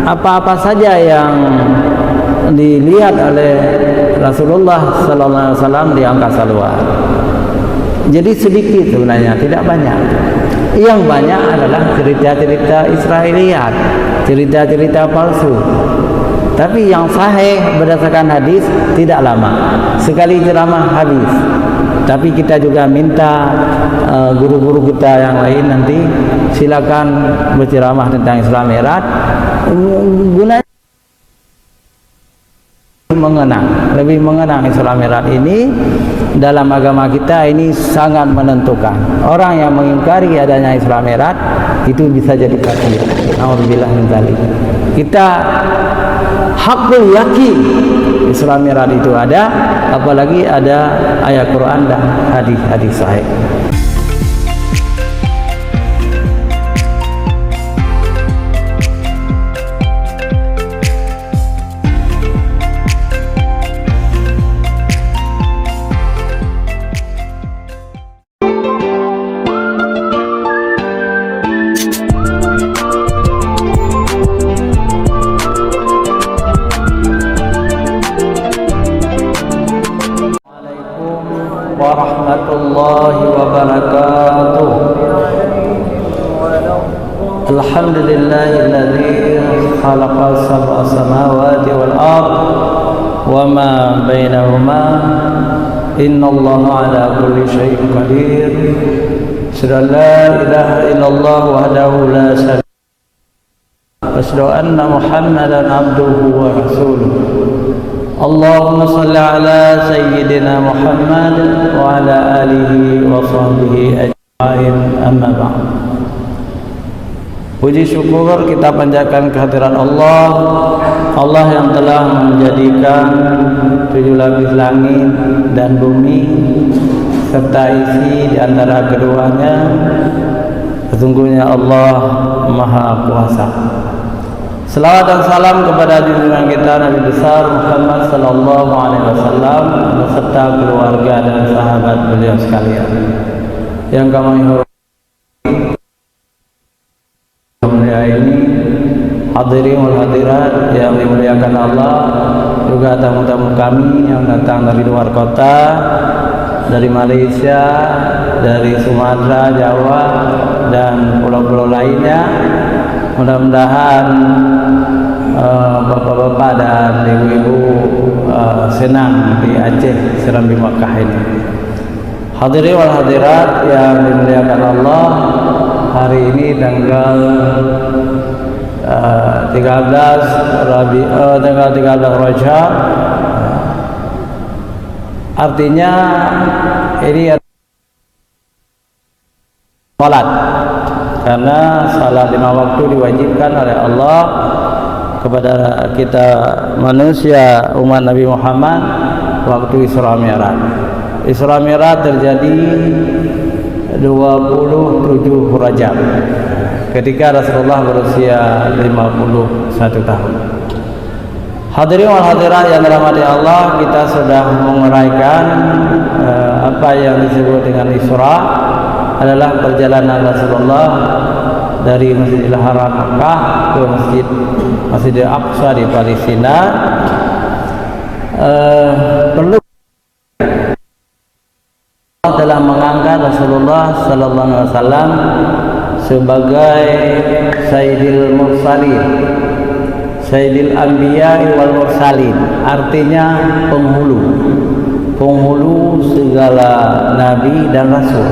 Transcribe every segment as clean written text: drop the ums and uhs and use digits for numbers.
apa-apa saja yang dilihat oleh Rasulullah sallallahu alaihi wasallam di angkasa luar. Jadi sedikit sebenarnya, tidak banyak. Yang banyak adalah cerita-cerita Israiliyat, cerita-cerita palsu. Tapi yang sahih berdasarkan hadis tidak lama. Sekali ceramah habis. Tapi kita juga minta guru-guru kita yang lain nanti silakan berceramah tentang Isra Mi'raj. Gunanya lebih mengenang Isra Mi'raj ini dalam agama kita ini sangat menentukan. Orang yang mengingkari adanya Isra Mi'raj itu bisa jadi kafir. Alhamdulillah min dzalik. Kita hakul yakin Isra Mi'raj itu ada, apalagi ada ayat Quran dan hadis-hadis sahih. Warahmatullahi wabarakatuh. Alhamdulillahilladzi khalaqa sab'a samawati wal ard wa ma bainahuma innallaha ala kulli syai'in qadir. Asyhadu an la ilaha illallah wahdahu la syarika lahu wa asyhadu anna Muhammadan abduhu wa rasuluh. Allahumma salli ala sayyidina Muhammad wa ala alihi wa sahbihi ajma'in, amma ba'd. Puji syukur kita panjatkan kehadiran Allah, Allah yang telah menjadikan 7 lapis langit dan bumi serta isi di antara keduanya. Sesungguhnya Allah Maha Kuasa. Selawat dan salam kepada junjungan kita Nabi besar Muhammad sallallahu alaihi wasallam beserta keluarga dan sahabat beliau sekalian. Yang kami hormati ini, hadirin wal hadirat yang dimuliakan Allah, juga tamu-tamu kami yang datang dari luar kota, dari Malaysia, dari Sumatera, Jawa dan pulau-pulau lainnya. Mudah-mudahan bapak-bapak dan ibu-ibu senang di Aceh, Serambi Makkah ini. Hadirin wal hadirat yang dimuliakan Allah, hari ini tanggal 13 Rajab, artinya ini salat. Karena salat 5 waktu diwajibkan oleh Allah kepada kita manusia umat Nabi Muhammad waktu Isra Mi'raj. Isra Mi'raj terjadi 27 Rajab ketika Rasulullah berusia 51 tahun. Hadirin wal hadirat yang dirahmati Allah, kita sudah menguraikan apa yang disebut dengan Isra adalah perjalanan Rasulullah dari Masjidil Haram Makkah ke Masjidil Aqsa di Palestina. Perlu telah mengangkat Rasulullah sallallahu alaihi wasallam sebagai Sayyidil Mursalin, Sayyidil Anbiya wal Mursalin, artinya penghulu segala nabi dan rasul.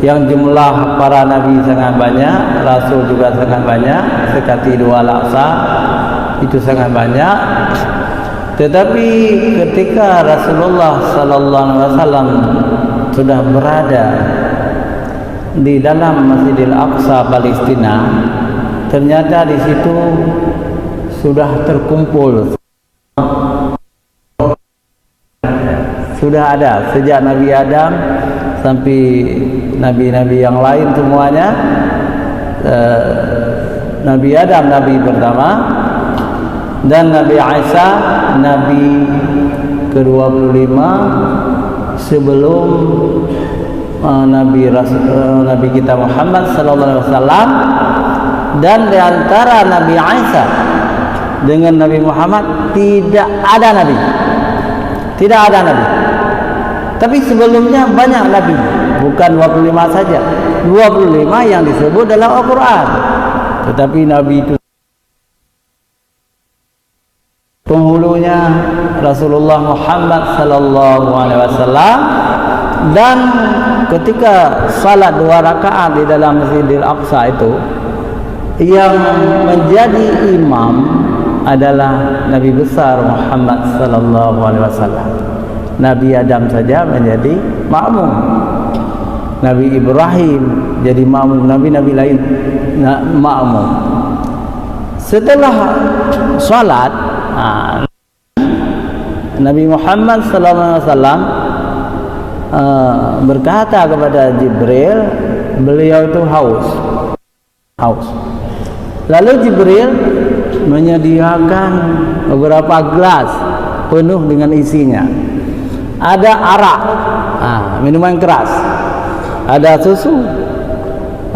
Yang jumlah para nabi sangat banyak, rasul juga sangat banyak, sekati 2 laksa itu sangat banyak. Tetapi ketika Rasulullah sallallahu alaihi wasallam sudah berada di dalam Masjidil Aqsa Palestina, ternyata di situ sudah terkumpul, sudah ada sejak Nabi Adam sampai nabi-nabi yang lain semuanya. Nabi Adam nabi pertama dan Nabi Isa nabi ke-25 sebelum Nabi kita Muhammad sallallahu alaihi wasallam. dan di antara Nabi Isa dengan Nabi Muhammad tidak ada nabi. Tidak ada nabi. Tapi sebelumnya banyak nabi, bukan 25 saja. 25 yang disebut dalam Al-Qur'an. Tetapi nabi itu penghulunya Rasulullah Muhammad sallallahu alaihi wasallam, dan ketika salat 2 rakaat di dalam Masjidil Aqsa itu yang menjadi imam adalah Nabi besar Muhammad sallallahu alaihi wasallam. Nabi Adam saja menjadi makmum. Nabi Ibrahim jadi makmum, nabi-nabi lain makmum. Setelah salat, Nabi Muhammad sallallahu alaihi wasallam berkata kepada Jibril, beliau itu haus. Lalu Jibril menyediakan beberapa gelas penuh dengan isinya. Ada arak, minuman keras, ada susu,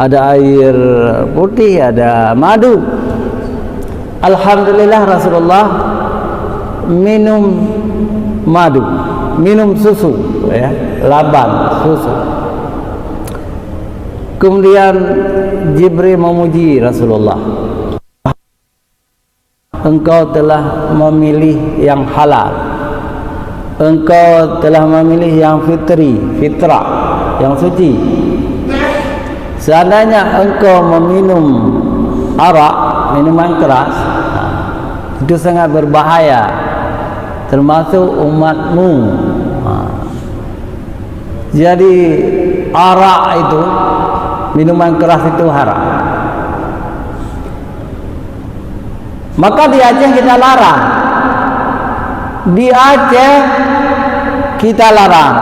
ada air putih, ada madu. Alhamdulillah Rasulullah minum madu, minum susu, ya, laban susu. Kemudian Jibril memuji Rasulullah, engkau telah memilih yang halal, engkau telah memilih yang fitrah, yang suci. Seandainya engkau meminum arak, minuman keras, itu sangat berbahaya, termasuk umatmu. Jadi arak itu, minuman keras itu haram. Maka di Aceh kita larang. Di Aceh kita larang.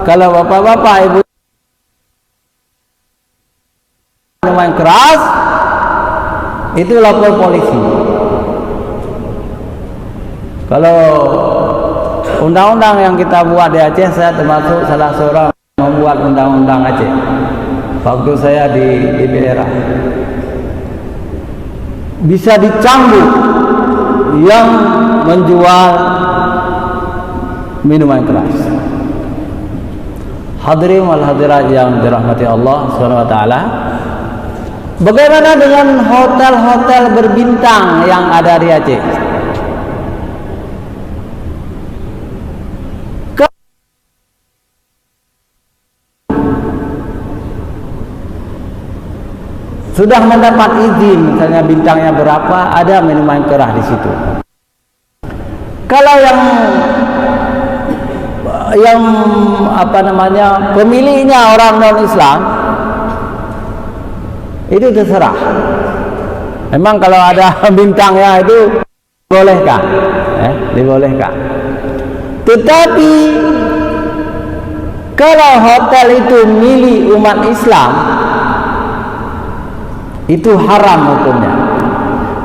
Kalau bapak-bapak, ibu minuman keras, itu lapor polisi. Kalau undang-undang yang kita buat di Aceh, saya termasuk salah seorang membuat undang-undang Aceh waktu saya di daerah. Bisa dicambuk yang menjual minuman keras. Hadirin wal hadirat yang dirahmati Allah Subhanahu wa taala, bagaimana dengan hotel-hotel berbintang yang ada di Aceh? Sudah mendapat izin, misalnya bintangnya berapa, ada minuman keras di situ. Kalau yang pemiliknya orang non-Islam, itu terserah. Memang kalau ada bintangnya itu dibolehkan, dibolehkan. Tetapi kalau hotel itu milik umat Islam, itu haram hukumnya.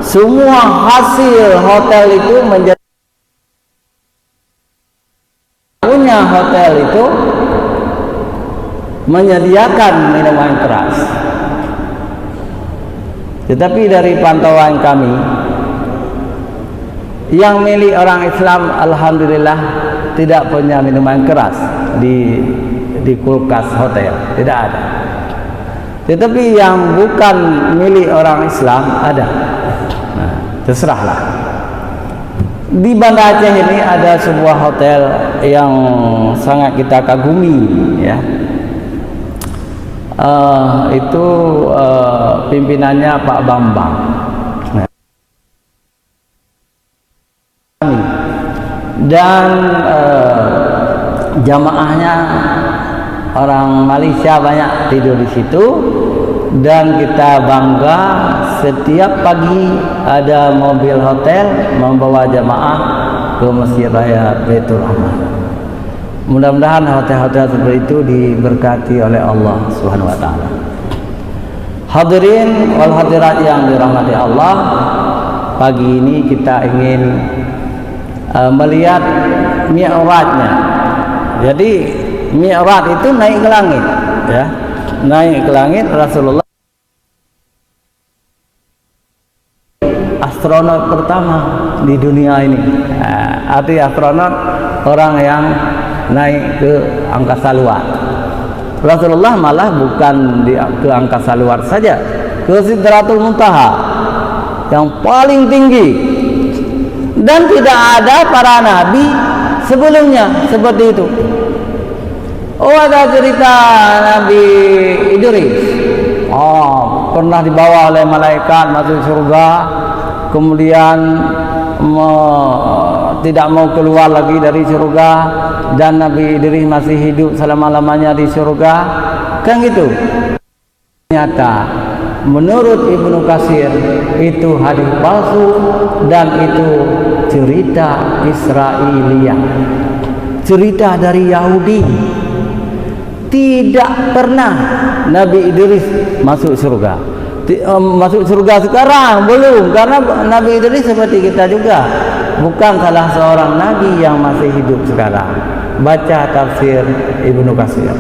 Semua hasil hotel itu menjadi punya hotel itu menyediakan minuman keras. Tetapi dari pantauan kami, yang milik orang Islam alhamdulillah tidak punya minuman keras di kulkas hotel, tidak ada. Tetapi yang bukan milik orang Islam ada. Nah, terserahlah. Di Banda Aceh ini ada sebuah hotel yang sangat kita kagumi, ya. Itu pimpinannya Pak Bambang. Nah, dan jamaahnya orang Malaysia banyak tidur di situ, dan kita bangga setiap pagi ada mobil hotel membawa jamaah ke Masjid Raya Baitur Rahman. Mudah-mudahan hotel-hotel seperti itu diberkati oleh Allah Subhanahu wa taala. Hadirin wal hadirat yang dirahmati Allah, pagi ini kita ingin melihat mi'rajnya. Jadi Mi'raj itu naik ke langit, ya. Naik ke langit Rasulullah astronot pertama di dunia ini. Arti astronot orang yang naik ke angkasa luar. Rasulullah malah bukan ke angkasa luar saja, ke Sidratul Muntaha yang paling tinggi, dan tidak ada para nabi sebelumnya seperti itu. Ada cerita Nabi Idris, pernah dibawa oleh malaikat masuk surga, kemudian tidak mau keluar lagi dari surga, dan Nabi Idris masih hidup selama-lamanya di surga, kan gitu. Ternyata menurut Ibnu Katsir itu hadis palsu, dan itu cerita Israiliyah, cerita dari Yahudi. Tidak pernah Nabi Idris masuk surga. Masuk surga sekarang belum, karena Nabi Idris seperti kita juga, bukan salah seorang nabi yang masih hidup sekarang. Baca tafsir Ibnu Katsir.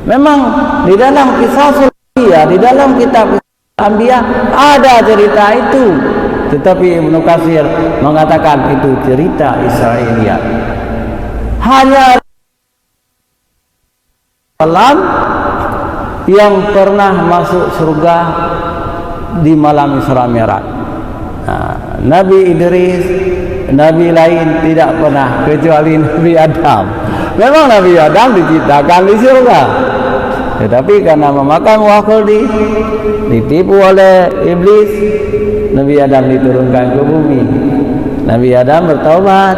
Memang di dalam kisah Sulaiman, di dalam kitab Anbiya ada cerita itu, tetapi Ibnu Katsir mengatakan itu cerita Israiliyah. Hanya Salam yang pernah masuk surga di malam Isra Mi'raj. Nabi Idris, nabi lain tidak pernah, kecuali Nabi Adam. Memang Nabi Adam diciptakan di surga, tetapi karena memakan buah khuldi, ditipu oleh iblis, Nabi Adam diturunkan ke bumi. Nabi Adam bertaubat,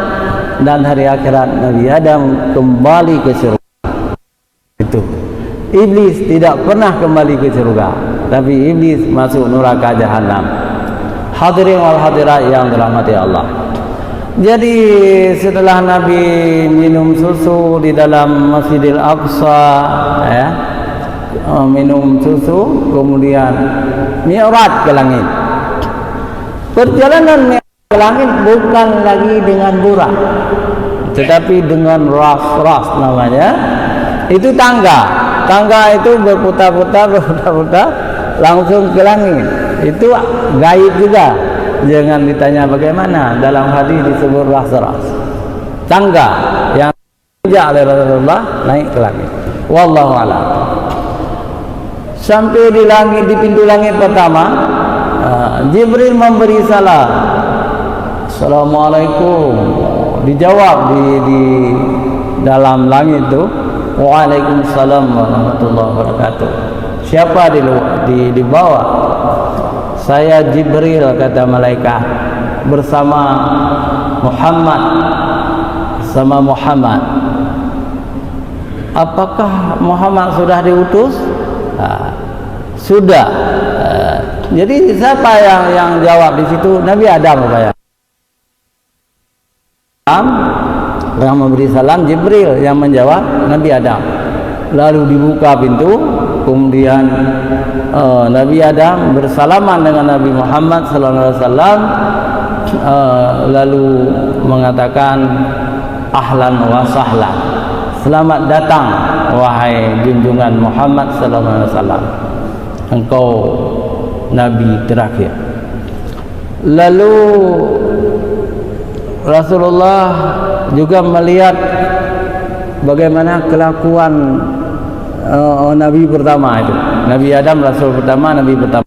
dan hari akhirat Nabi Adam kembali ke surga. Itu iblis tidak pernah kembali ke surga, tapi iblis masuk neraka jahanam. Hadirin wal hadirat yang dirahmati Allah. Jadi setelah Nabi minum susu di dalam Masjidil Aqsa, minum susu, kemudian Mi'raj ke langit. Perjalanan Mi'raj ke langit bukan lagi dengan burak, tetapi dengan ras-ras namanya. Itu tangga itu berputar-putar langsung ke langit. Itu gaib juga, jangan ditanya bagaimana. Dalam hadis disebut ras-ras, tangga yang diajak oleh Rasulullah naik ke langit. Wallahu a'lam. Sampai di langit, di pintu langit pertama, Jibril memberi salam, Assalamualaikum. Dijawab di dalam langit itu, Waalaikumsalam warahmatullahi wabarakatuh. Siapa di bawah? Saya Jibril, kata malaikat, bersama Muhammad. Apakah Muhammad sudah diutus? Sudah. Jadi siapa yang jawab di situ? Nabi Adam, Bapak. Yang memberi salam Jibril, yang menjawab Nabi Adam. Lalu dibuka pintu, kemudian Nabi Adam bersalaman dengan Nabi Muhammad SAW, lalu mengatakan ahlan wa sahlan, selamat datang wahai junjungan Muhammad SAW, engkau Nabi terakhir. Lalu Rasulullah juga melihat bagaimana kelakuan Nabi pertama itu. Nabi Adam, Rasul pertama, Nabi pertama.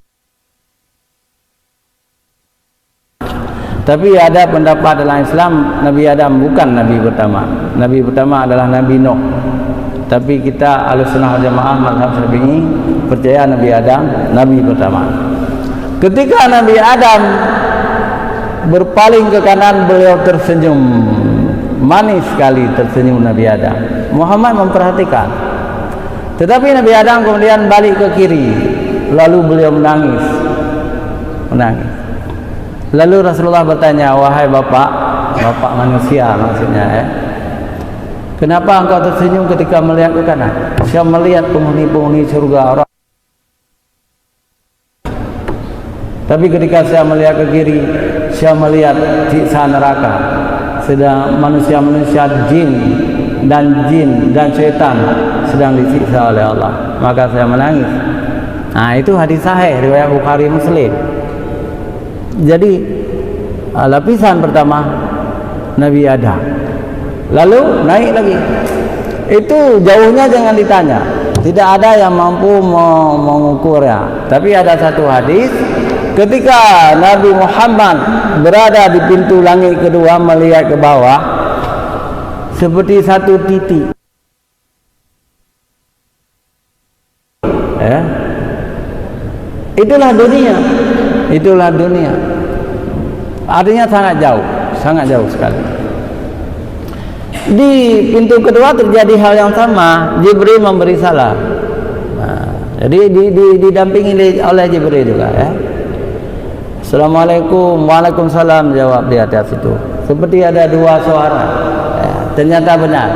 Tapi ada pendapat dalam Islam, Nabi Adam bukan Nabi pertama. Nabi pertama adalah Nabi Nuh. Tapi kita Ahlussunnah wal Jamaah mazhab Syafi'i percaya Nabi Adam Nabi pertama. Ketika Nabi Adam berpaling ke kanan, beliau tersenyum. Manis sekali tersenyum Nabi Adam. Muhammad memperhatikan. Tetapi Nabi Adam kemudian balik ke kiri, lalu beliau menangis. Lalu Rasulullah bertanya, wahai bapak manusia maksudnya, kenapa engkau tersenyum ketika melihat ke kanan? Saya melihat penghuni-penghuni surga orang. Tapi ketika saya melihat ke kiri, saya melihat siksa neraka. Sedang manusia-manusia jin dan syaitan sedang disiksa oleh Allah. Maka saya menangis. Nah, itu hadis sahih riwayat Bukhari Muslim. Jadi lapisan pertama Nabi Adam, lalu naik lagi. Itu jauhnya jangan ditanya, tidak ada yang mampu mengukurnya. Tapi ada satu hadis, ketika Nabi Muhammad berada di pintu langit kedua melihat ke bawah, seperti satu titik. Ya. Itulah dunia. Itulah dunia. Artinya sangat jauh sekali. Di pintu kedua terjadi hal yang sama. Jibril memberi salam. Nah, jadi didampingi oleh Jibril juga, ya. Assalamualaikum, waalaikumsalam, jawab di atas itu. Seperti ada dua suara. Ya, ternyata benar.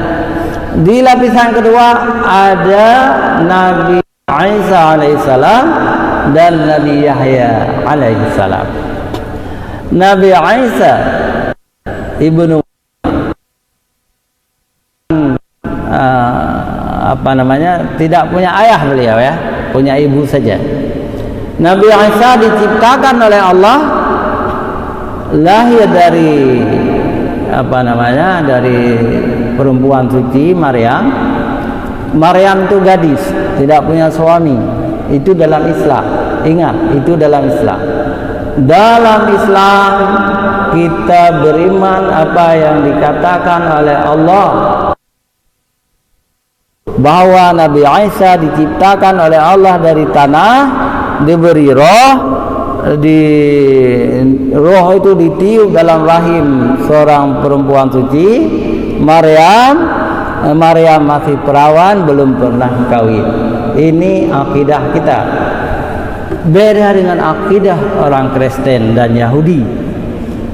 Di lapisan kedua ada Nabi Isa alaihissalam dan Nabi Yahya alaihissalam. Nabi Isa ibnu tidak punya ayah beliau, ya, punya ibu saja. Nabi Isa diciptakan oleh Allah, lahir dari dari perempuan suci Maryam. Maryam itu gadis, tidak punya suami. Itu dalam Islam. Ingat, itu dalam Islam. Dalam Islam kita beriman apa yang dikatakan oleh Allah, bahwa Nabi Isa diciptakan oleh Allah dari tanah, diberi roh, roh itu ditiup dalam rahim seorang perempuan suci Maryam masih perawan, belum pernah kawin. Ini akidah kita. Beda dengan akidah orang Kristen dan Yahudi.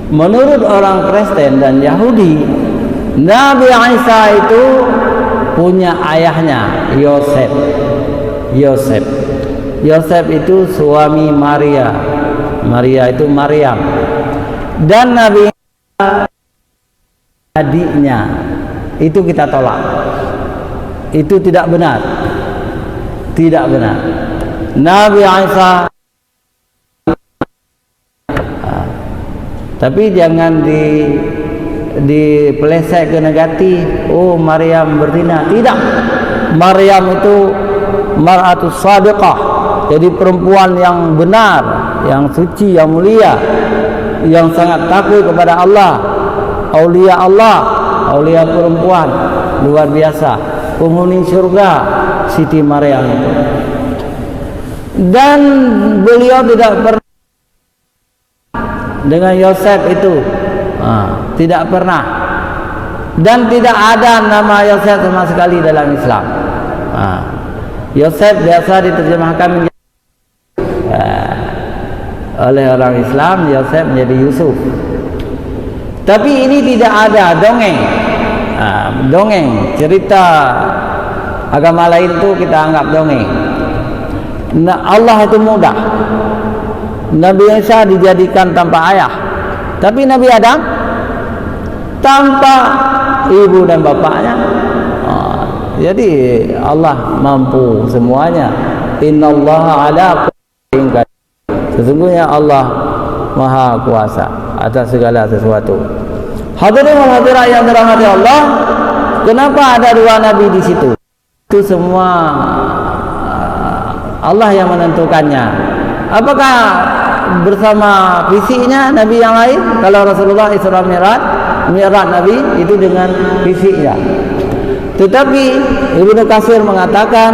Menurut orang Kristen dan Yahudi, Nabi Isa itu punya ayahnya, Yosef. Yosef itu suami Maria. Maria itu Maryam. Dan Nabi Isa adiknya. Itu kita tolak. Itu tidak benar. Tidak benar. Nabi Isa, tapi jangan dipeleset ke negatif. Oh, Maryam berzina. Tidak. Maryam itu mar'atus shadiqah. Jadi perempuan yang benar, yang suci, yang mulia, yang sangat takut kepada Allah. Aulia perempuan luar biasa, penghuni surga Siti Maryam itu. Dan beliau tidak pernah dengan Yosef itu, tidak pernah. Dan tidak ada nama Yosef sama sekali dalam Islam. Yosef biasa diterjemahkan oleh orang Islam, Yosef menjadi Yusuf. Tapi ini tidak ada dongeng, cerita agama lain itu kita anggap dongeng. Nah, Allah itu mudah. Nabi Isa dijadikan tanpa ayah, tapi Nabi Adam tanpa ibu dan bapaknya. Jadi Allah mampu semuanya. Innallaha ala kulli syai'in. Sesungguhnya Allah Maha Kuasa atas segala sesuatu. Hadirin wal hadirat yang dirahmati Allah, kenapa ada dua nabi di situ? Itu semua Allah yang menentukannya. Apakah bersama fisiknya nabi yang lain? Kalau Rasulullah Isra Mi'raj nabi itu dengan fisiknya. Tetapi Ibnu Katsir mengatakan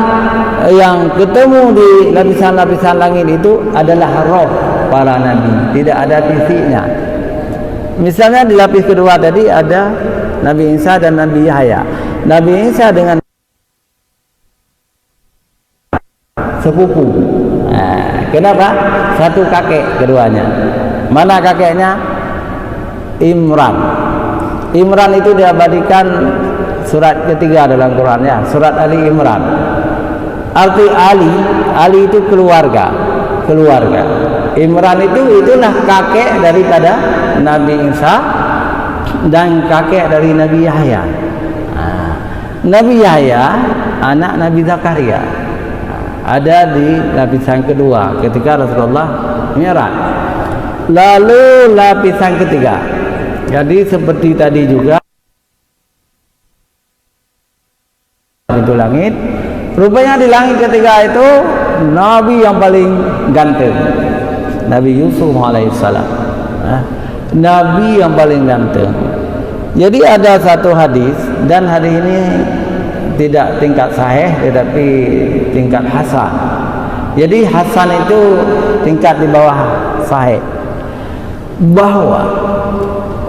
yang ketemu di lapisan-lapisan langit itu adalah roh para nabi, tidak ada fisiknya. Misalnya di lapis kedua tadi ada Nabi Isa dan Nabi Yahya. Nabi Isa dengan sepupu. Kenapa? Satu kakek keduanya. Mana kakeknya? Imran. Imran itu diabadikan surat ketiga dalam Quran, ya, surat Ali Imran. Arti Ali itu keluarga. Imran itulah kakek daripada Nabi Isa dan kakek dari Nabi Yahya. Nabi Yahya anak Nabi Zakaria, ada di lapisan kedua ketika Rasulullah Mi'raj. Lalu lapisan ketiga, jadi seperti tadi juga itu langit. Rupanya di langit ketiga itu Nabi yang paling ganteng, Nabi Yusuf alaihissalam. Nabi yang paling ganteng. Jadi ada satu hadis, dan hadis ini tidak tingkat sahih tetapi tingkat hasan. Jadi hasan itu tingkat di bawah sahih, bahwa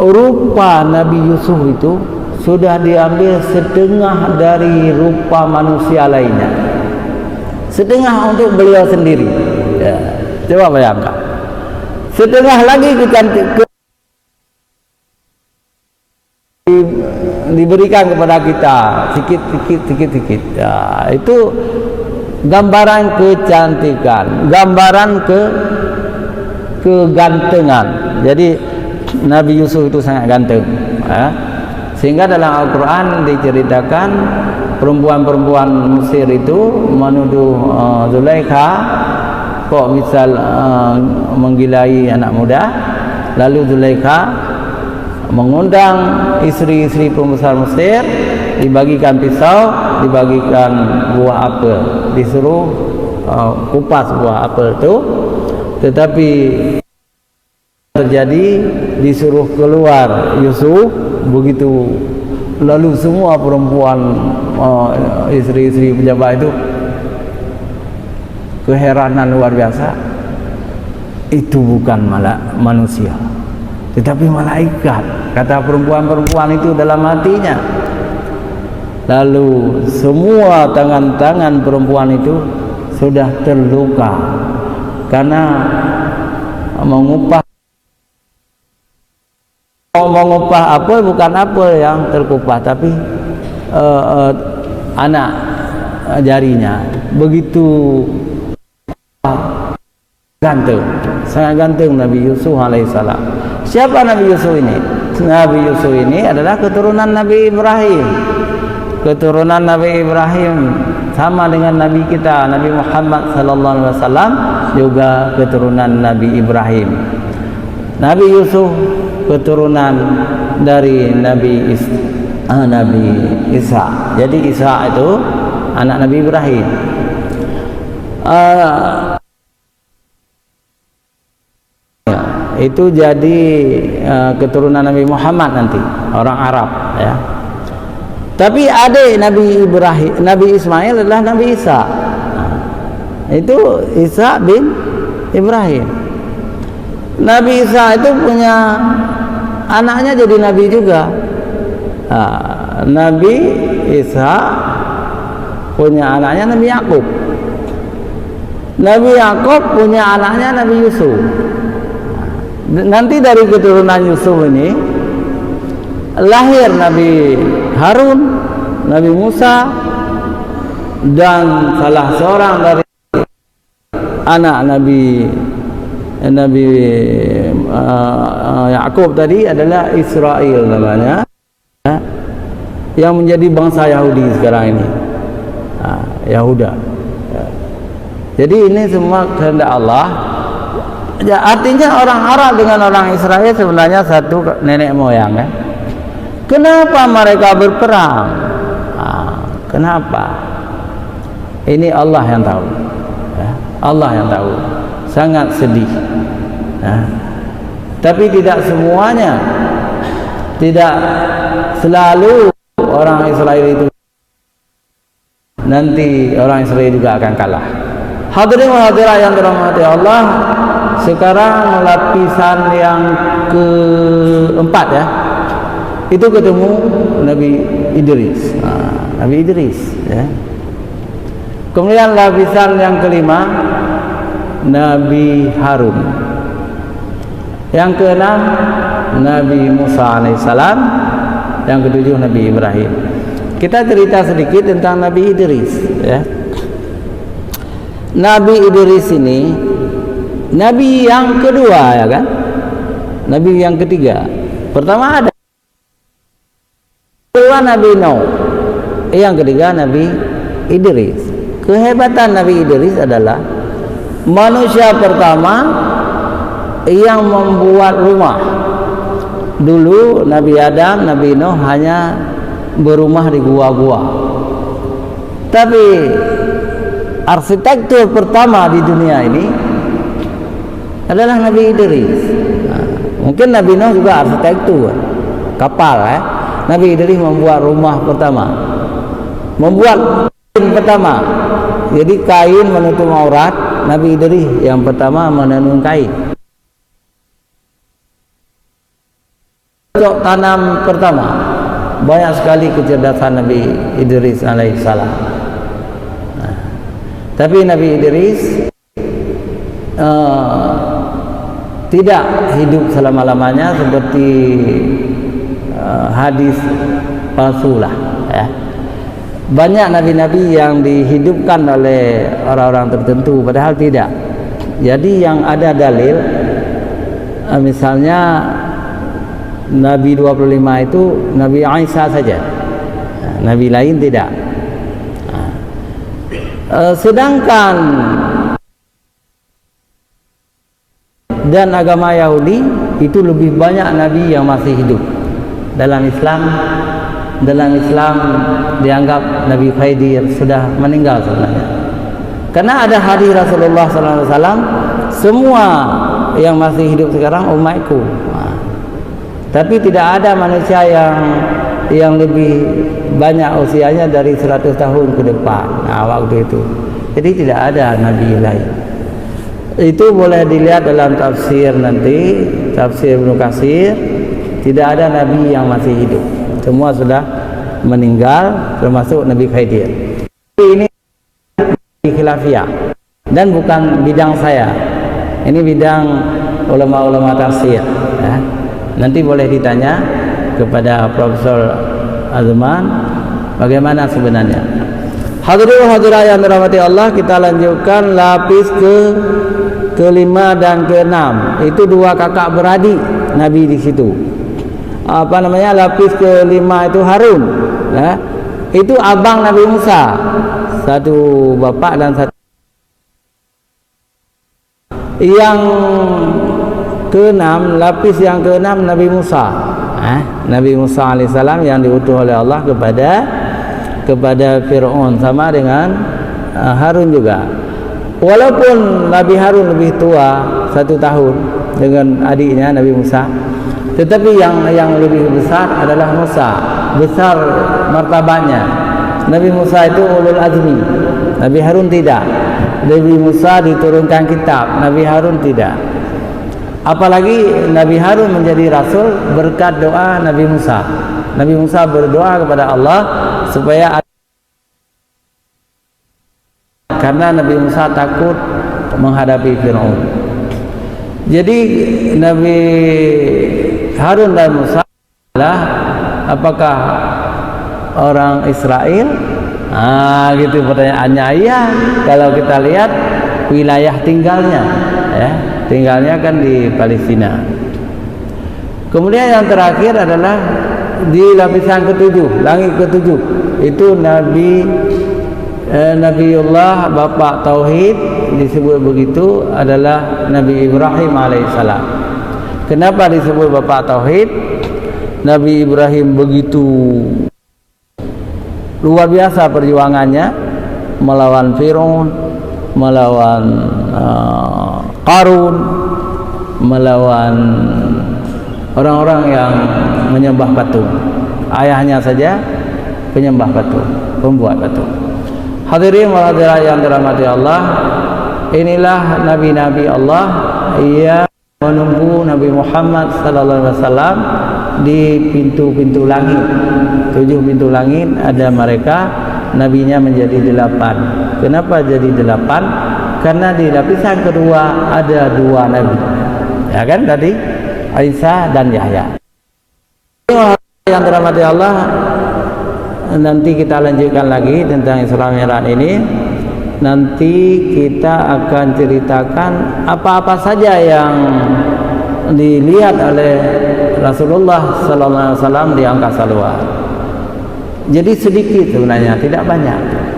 rupa Nabi Yusuf itu sudah diambil setengah dari rupa manusia lainnya, setengah untuk beliau sendiri. Ya, coba bayangkan, setengah lagi diberikan kepada kita sedikit. Ya, itu gambaran kecantikan, gambaran kegantengan. Jadi Nabi Yusuf itu sangat ganteng, ya. Sehingga dalam Al-Quran diceritakan perempuan-perempuan Mesir itu menuduh Zulaikha kok misal menggilai anak muda. Lalu Zulaikha mengundang istri-istri pembesar Mesir, dibagikan pisau, dibagikan buah apel, disuruh kupas buah apel itu. Tetapi terjadi, disuruh keluar Yusuf begitu, lalu semua perempuan istri-istri pejabat itu keheranan luar biasa. Itu bukan manusia tetapi malaikat, kata perempuan-perempuan itu dalam hatinya. Lalu semua tangan-tangan perempuan itu sudah terluka karena mengupah apel, bukan apel yang terkupas tapi anak jarinya. Begitu ganteng, sangat ganteng Nabi Yusuf alaihissalam. Siapa Nabi Yusuf ini? Nabi Yusuf ini adalah keturunan Nabi Ibrahim. Keturunan Nabi Ibrahim sama dengan Nabi kita, Nabi Muhammad sallallahu alaihi wasallam juga keturunan Nabi Ibrahim. Nabi Yusuf keturunan dari Nabi Isa. Jadi Isa itu anak Nabi Ibrahim. Itu jadi keturunan Nabi Muhammad nanti, orang Arab, ya. Tapi adik Nabi Ibrahim, Nabi Ismail adalah Nabi Isa. Itu Isa bin Ibrahim. Nabi Isa itu punya anaknya jadi nabi juga. Nabi Isa punya anaknya Nabi Yakub. Nabi Yakub punya anaknya Nabi Yusuf. Nanti dari keturunan Yusuf ini lahir Nabi Harun, Nabi Musa, dan salah seorang dari anak Nabi Yakub tadi adalah Israel namanya, yang menjadi bangsa Yahudi sekarang ini, Yahuda. Jadi ini semua kehendak Allah. Ya, artinya orang Arab dengan orang Israel sebenarnya satu nenek moyang, ya. Kenapa mereka berperang? Kenapa? Ini Allah yang tahu, ya. Allah yang tahu. Sangat sedih, ya. Tapi tidak semuanya, tidak selalu orang Israel itu nanti orang Israel juga akan kalah. Hadirin wa hadirat yang dirahmati Allah, sekarang lapisan yang keempat, ya, itu ketemu Nabi Idris. Nabi Idris, ya. Kemudian lapisan yang kelima Nabi Harun. Yang keenam Nabi Musa alaihissalam. Yang ketujuh Nabi Ibrahim. Kita cerita sedikit tentang Nabi Idris, ya. Nabi Idris ini Nabi yang kedua, ya kan? Nabi yang ketiga. Pertama ada kedua Nabi Nuh. Yang ketiga Nabi Idris. Kehebatan Nabi Idris adalah manusia pertama yang membuat rumah. Dulu Nabi Adam, Nabi Nuh hanya berumah di gua-gua. Tapi arsitektur pertama di dunia ini adalah Nabi Idris. Mungkin Nabi Nuh juga arsitektur kapal, Nabi Idris membuat rumah pertama, membuat kain pertama. Jadi kain menutup aurat, Nabi Idris yang pertama menenun kain. Cocok tanam pertama, banyak sekali kecerdasan Nabi Idris alaihissalam. Tapi Nabi Idris tidak hidup selama-lamanya seperti hadis palsu lah, ya. Banyak nabi-nabi yang dihidupkan oleh orang-orang tertentu, padahal tidak. Jadi yang ada dalil, misalnya Nabi 25 itu Nabi Isa saja, Nabi lain tidak. Sedangkan dan agama Yahudi itu lebih banyak nabi yang masih hidup. Dalam Islam dianggap Nabi Khidir sudah meninggal sebenarnya. Karena ada hadis Rasulullah SAW, semua yang masih hidup sekarang umatku. Tapi tidak ada manusia yang lebih banyak usianya dari 100 tahun ke depan. Waktu itu. Jadi tidak ada nabi lain. Itu boleh dilihat dalam tafsir nanti, tafsir Ibnu Katsir. Tidak ada nabi yang masih hidup. Semua sudah meninggal, termasuk Nabi Khidir. Ini khilafiyah dan bukan bidang saya. Ini bidang ulama-ulama tafsir, ya. Nanti boleh ditanya kepada Profesor Azman bagaimana sebenarnya. Hadirin hadirat yang dirahmati Allah, kita lanjutkan lapis kelima dan keenam. Itu dua kakak beradik Nabi di situ. Apa namanya? Lapis kelima itu Harun, ya. Itu abang Nabi Musa, satu bapak dan satu. Yang keenam, lapis yang keenam Nabi Musa, Nabi Musa alaihissalam yang diutus oleh Allah kepada Fir'aun, sama dengan Harun juga. Walaupun Nabi Harun lebih tua 1 tahun dengan adiknya Nabi Musa, tetapi yang lebih besar adalah Musa, besar martabatnya. Nabi Musa itu ulul azmi, Nabi Harun tidak. Nabi Musa diturunkan kitab, Nabi Harun tidak. Apalagi Nabi Harun menjadi rasul berkat doa Nabi Musa. Nabi Musa berdoa kepada Allah supaya, karena Nabi Musa takut menghadapi Fir'aun. Jadi Nabi Harun dan Musa adalah apakah orang Israel? Gitu pertanyaannya. Iya, kalau kita lihat wilayah tinggalnya, ya. Tinggalnya kan di Palestina. Kemudian yang terakhir adalah di lapisan ke-7, langit ke-7. Itu Nabiullah Bapak Tauhid, disebut begitu, adalah Nabi Ibrahim alaihissalam. Kenapa disebut Bapak Tauhid? Nabi Ibrahim begitu luar biasa perjuangannya melawan Fir'aun, melawan Qarun, melawan orang-orang yang menyembah patung. Ayahnya saja penyembah patung, pembuat patung. Hadirin wa hadirat yang dirahmati Allah, inilah nabi-nabi Allah yang menunggu Nabi Muhammad sallallahu alaihi wasallam di pintu-pintu langit. 7 pintu langit ada mereka, nabinya menjadi 8. Kenapa jadi 8? Karena di lapisan kedua ada 2 nabi, ya kan, tadi Isa dan Yahya. Yang dirahmati Allah, nanti kita lanjutkan lagi tentang Isra Mi'raj ini. Nanti kita akan ceritakan apa-apa saja yang dilihat oleh Rasulullah sallallahu alaihi wasallam di angkasa luar. Jadi sedikit sebenarnya, tidak banyak.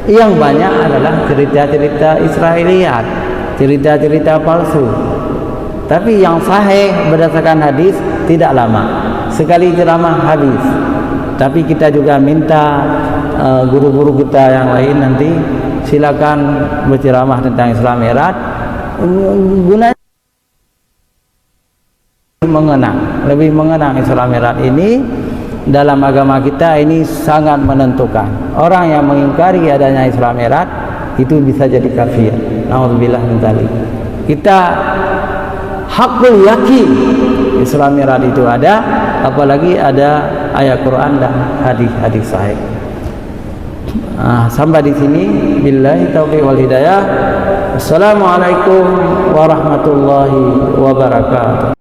Yang banyak adalah cerita-cerita Israiliyat, cerita-cerita palsu. Tapi yang sahih berdasarkan hadis tidak lama. Sekali ceramah habis. Tapi kita juga minta guru-guru kita yang lain nanti silakan berceramah tentang Isra Mi'raj, gunanya lebih mengenang Isra Mi'raj ini. Dalam agama kita ini sangat menentukan. Orang yang mengingkari adanya Isra Mi'raj itu bisa jadi kafir. Nauzubillah min dzalik. Kita hakul yakin Isra Mi'raj itu ada, apalagi ada ayat Quran dan hadis-hadis sahih. Sampai di sini, billahi taufiq wal hidayah. Assalamualaikum warahmatullahi wabarakatuh.